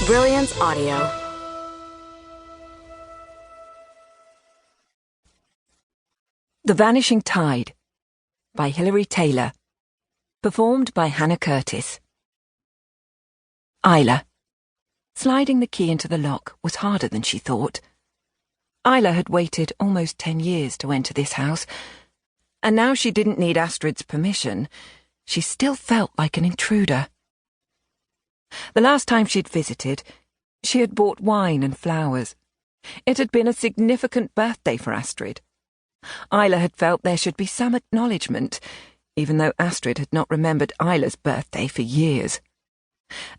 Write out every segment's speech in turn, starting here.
Brilliance Audio. The Vanishing Tide by Hilary Tailor. Performed by Hannah Curtis. Isla. Sliding the key into the lock was harder than she thought. Isla had waited almost 10 years to enter this house, and now she didn't need Astrid's permission. She still felt like an intruder. The last time she'd visited, she had bought wine and flowers. It had been a significant birthday for Astrid. Isla had felt there should be some acknowledgement, even though Astrid had not remembered Isla's birthday for years.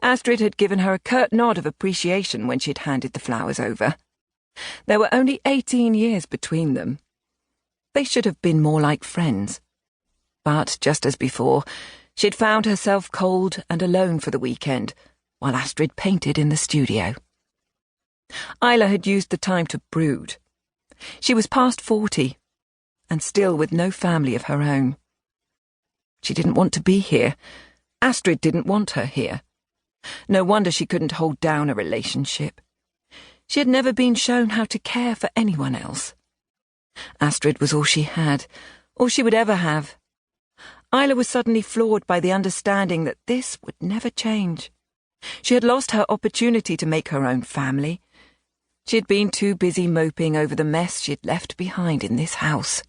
Astrid had given her a curt nod of appreciation when she'd handed the flowers over. There were only 18 years between them. They should have been more like friends. But, just as before, she'd found herself cold and alone for the weekend, while Astrid painted in the studio. Isla had used the time to brood. She was past 40, and still with no family of her own. She didn't want to be here. Astrid didn't want her here. No wonder she couldn't hold down a relationship. She had never been shown how to care for anyone else. Astrid was all she had, all she would ever have. Isla was suddenly floored by the understanding that this would never change. She had lost her opportunity to make her own family. She had been too busy moping over the mess she'd left behind in this house.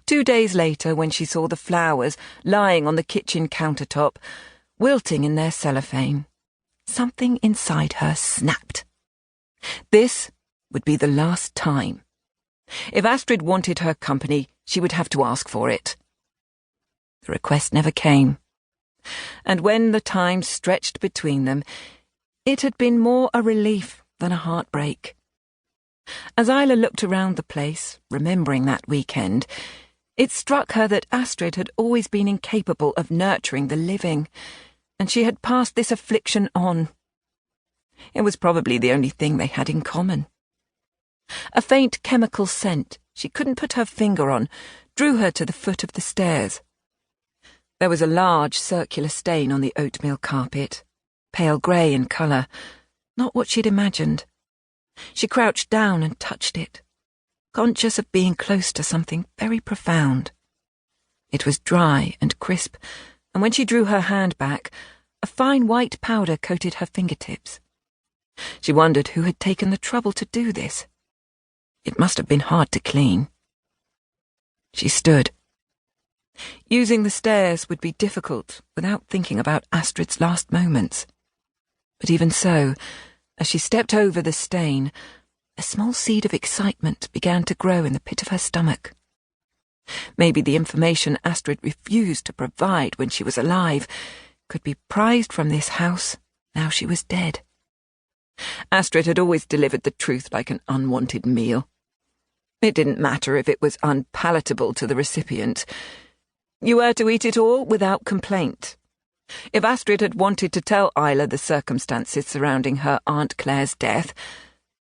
2 days later, when she saw the flowers lying on the kitchen countertop, wilting in their cellophane, something inside her snapped. This would be the last time. If Astrid wanted her company, she would have to ask for it. The request never came, and when the time stretched between them, it had been more a relief than a heartbreak. As Isla looked around the place, remembering that weekend, it struck her that Astrid had always been incapable of nurturing the living, and she had passed this affliction on. It was probably the only thing they had in common. A faint chemical scent she couldn't put her finger on drew her to the foot of the stairs. There was a large circular stain on the oatmeal carpet, pale grey in colour, not what she'd imagined. She crouched down and touched it, conscious of being close to something very profound. It was dry and crisp, and when she drew her hand back, a fine white powder coated her fingertips. She wondered who had taken the trouble to do this. It must have been hard to clean. She stood. Using the stairs would be difficult without thinking about Astrid's last moments. But even so, as she stepped over the stain, a small seed of excitement began to grow in the pit of her stomach. Maybe the information Astrid refused to provide when she was alive could be prized from this house now she was dead. Astrid had always delivered the truth like an unwanted meal. It didn't matter if it was unpalatable to the recipient. You were to eat it all without complaint. If Astrid had wanted to tell Isla the circumstances surrounding her Aunt Claire's death,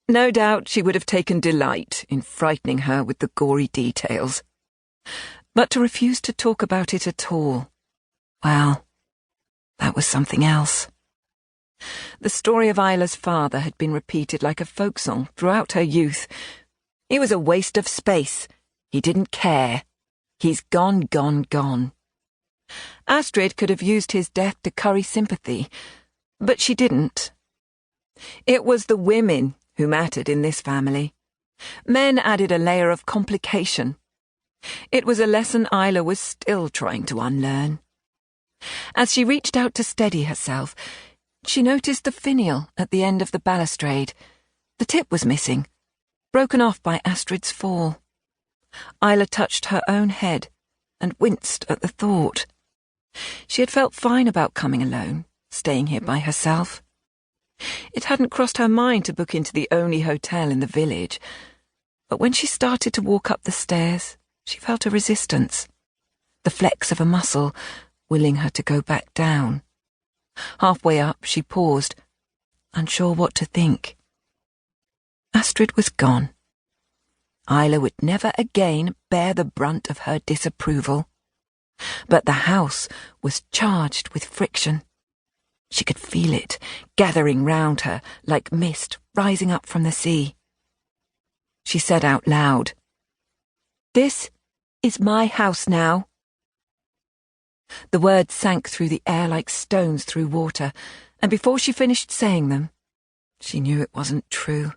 no doubt she would have taken delight in frightening her with the gory details. But to refuse to talk about it at all, well, that was something else. The story of Isla's father had been repeated like a folk song throughout her youth. He was a waste of space. He didn't care. He's gone, gone, gone. Astrid could have used his death to curry sympathy, but she didn't. It was the women who mattered in this family. Men added a layer of complication. It was a lesson Isla was still trying to unlearn. As she reached out to steady herself, she noticed the finial at the end of the balustrade. The tip was missing, broken off by Astrid's fall. Isla touched her own head and winced at the thought. She had felt fine about coming alone, staying here by herself. It hadn't crossed her mind to book into the only hotel in the village, but when she started to walk up the stairs, she felt a resistance, the flex of a muscle willing her to go back down. Halfway up, she paused, unsure what to think. Astrid was gone. Isla would never again bear the brunt of her disapproval. But the house was charged with friction. She could feel it, gathering round her like mist rising up from the sea. She said out loud, "This is my house now." The words sank through the air like stones through water, and before she finished saying them, she knew it wasn't true.